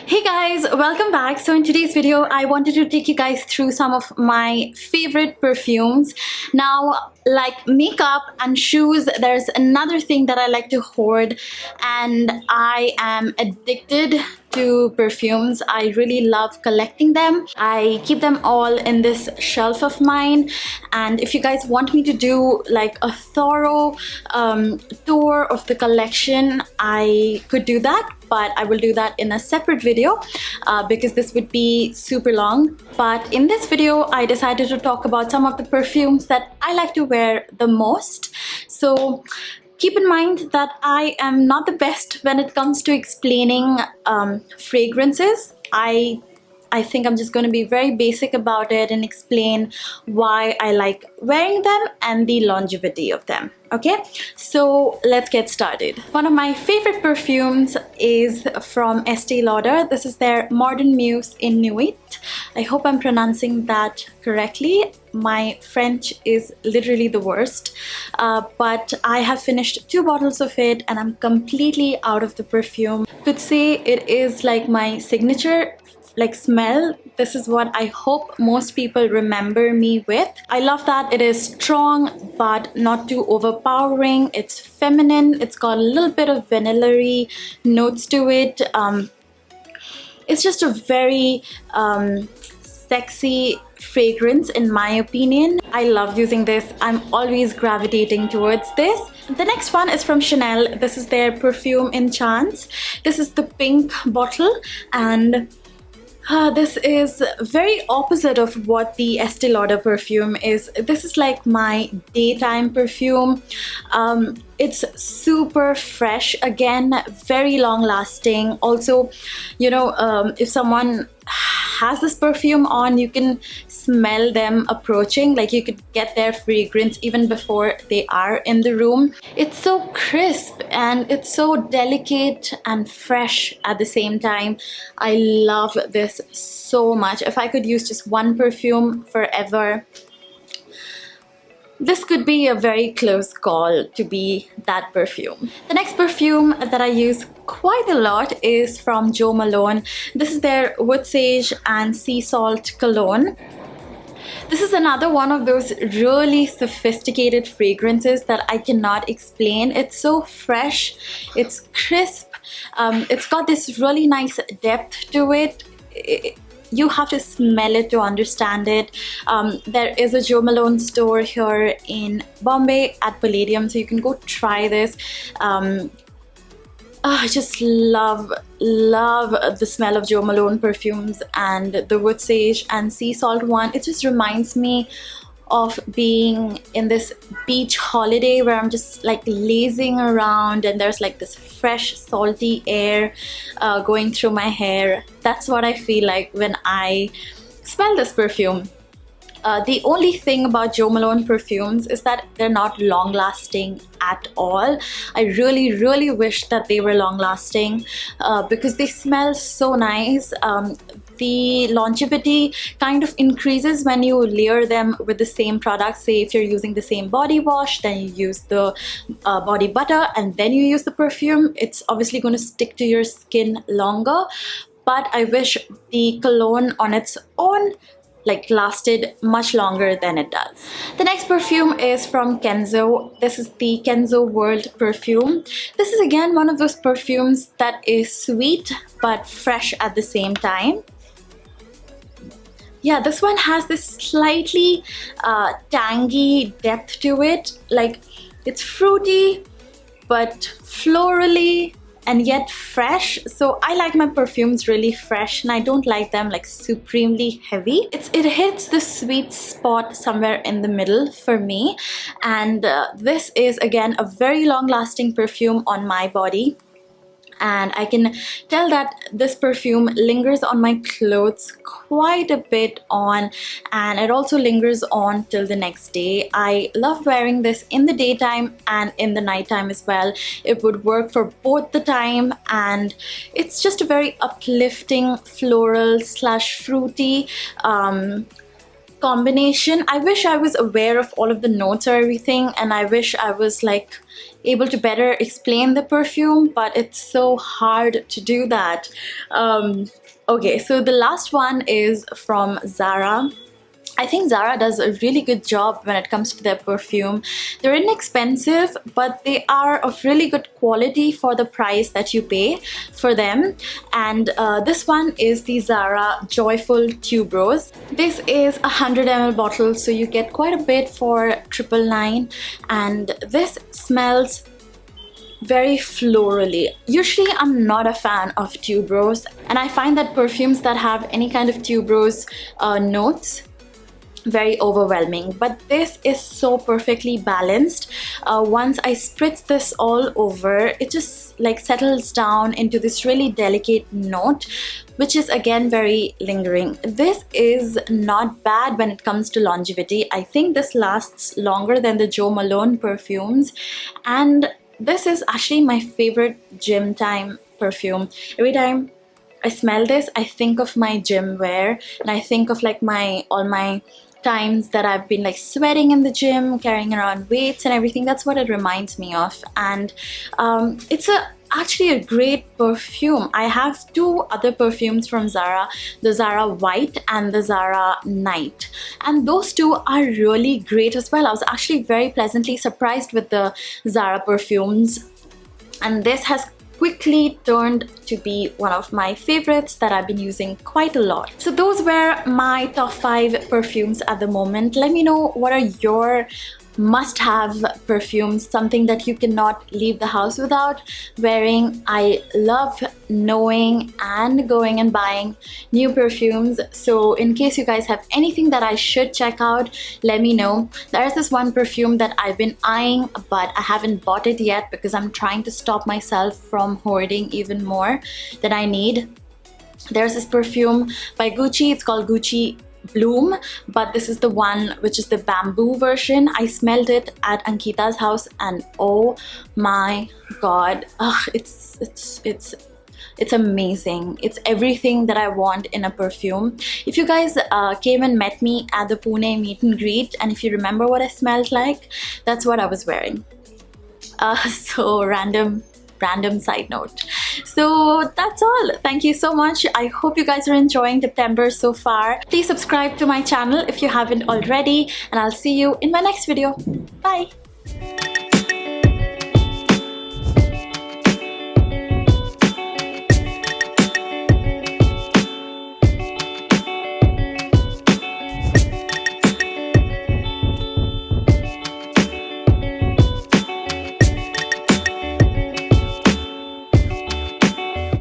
Hey guys, welcome back. So in today's video I wanted to take you guys through some of my favorite perfumes. Now, like makeup and shoes, there's another thing that I like to hoard, and I am addicted to perfumes. I really love collecting them. I keep them all in this shelf of mine, and if you guys want me to do like a thorough tour of the collection, I could do that, but I will do that in a separate video because this would be super long. But in this video I decided to talk about some of the perfumes that I like to wear the most. So keep in mind that I am not the best when it comes to explaining fragrances. I think I'm just going to be very basic about it and explain why I like wearing them and the longevity of them. Okay, so let's get started. One of my favorite perfumes is from Estee Lauder. This is their Modern Muse in Nuit. I hope I'm pronouncing that correctly. My French is literally the worst, but I have finished 2 bottles of it and I'm completely out of the perfume. Could say it is like my signature smell. This is what I hope most people remember me with. I love that it is strong but not too overpowering. It's feminine. It's got a little bit of vanilla-y notes to it. It's just a very sexy fragrance in my opinion. I love using this. I'm always gravitating towards this. The next one is from Chanel. This is their perfume Enchants. This is the pink bottle, and this is very opposite of what the Estee Lauder perfume is. This is like my daytime perfume. It's super fresh, again, very long lasting. Also, you know, if someone has this perfume on, you can smell them approaching. Like you could get their fragrance even before they are in the room. It's so crisp and it's so delicate and fresh at the same time. I love this so much. If I could use just one perfume forever, this could be a very close call to be that perfume. The next perfume that I use quite a lot is from Jo Malone. This is their Wood Sage and Sea Salt Cologne. This is another one of those really sophisticated fragrances that I cannot explain. It's so fresh, it's crisp, it's got this really nice depth to it. You have to smell it to understand it. There is a Jo Malone store here in Bombay at Palladium, so you can go try this. I just love the smell of Jo Malone perfumes, and the Wood Sage and Sea Salt one. It just reminds me of being in this beach holiday where I'm just like lazing around and there's like this fresh salty air going through my hair. That's what I feel like when I smell this perfume. The only thing about Jo Malone perfumes is that they're not long lasting at all. I really wish that they were long lasting because they smell so nice. The longevity kind of increases when you layer them with the same product. Say if you're using the same body wash, then you use the body butter, and then you use the perfume. It's obviously going to stick to your skin longer, but I wish the cologne on its own like lasted much longer than it does. The next perfume is from Kenzo. This is the Kenzo World perfume. This is again one of those perfumes that is sweet but fresh at the same time. Yeah, this one has this slightly tangy depth to it. Like it's fruity but florally and yet fresh. So I like my perfumes really fresh, and I don't like them like supremely heavy. It hits the sweet spot somewhere in the middle for me, and this is again a very long lasting perfume on my body. And I can tell that this perfume lingers on my clothes quite a bit on, and it also lingers on till the next day. I love wearing this in the daytime and in the nighttime as well. It would work for both the time, and it's just a very uplifting floral slash fruity combination. I wish I was aware of all of the notes or everything, and I wish I was like able to better explain the perfume, but it's so hard to do that. Okay, so the last one is from Zara. I think Zara does a really good job when it comes to their perfume. They're inexpensive, but they are of really good quality for the price that you pay for them. And this one is the Zara Joyful Tuberose. This is a 100 ml bottle, so you get quite a bit for $999. And this smells very florally. Usually I'm not a fan of tuberose, and I find that perfumes that have any kind of tuberose notes very overwhelming, but this is so perfectly balanced. Once I spritz this all over, it just like settles down into this really delicate note, which is again very lingering. This is not bad when it comes to longevity. I think this lasts longer than the Jo Malone perfumes, and this is actually my favorite gym time perfume. Every time I smell this, I think of my gym wear, and I think of like all my times that I've been like sweating in the gym, carrying around weights and everything. That's what it reminds me of. And it's actually a great perfume. I have two other perfumes from Zara, the Zara White and the Zara Night, and those two are really great as well. I was actually very pleasantly surprised with the Zara perfumes, and this has quickly turned to be one of my favorites that I've been using quite a lot. So those were my top 5 perfumes at the moment. Let me know what are your must-have perfumes, something that you cannot leave the house without wearing. I love knowing and going and buying new perfumes, so in case you guys have anything that I should check out, let me know. There is this one perfume that I've been eyeing, but I haven't bought it yet because I'm trying to stop myself from hoarding even more than I need. There's this perfume by Gucci. It's called Gucci Bloom, but this is the one which is the bamboo version. I smelled it at Ankita's house, and oh my god, it's amazing. It's everything that I want in a perfume. If you guys came and met me at the Pune meet and greet, and if you remember what I smelled like, that's what I was wearing. So random side note. So that's all. Thank you so much. I hope you guys are enjoying September so far. Please subscribe to my channel if you haven't already, and I'll see you in my next video. Bye.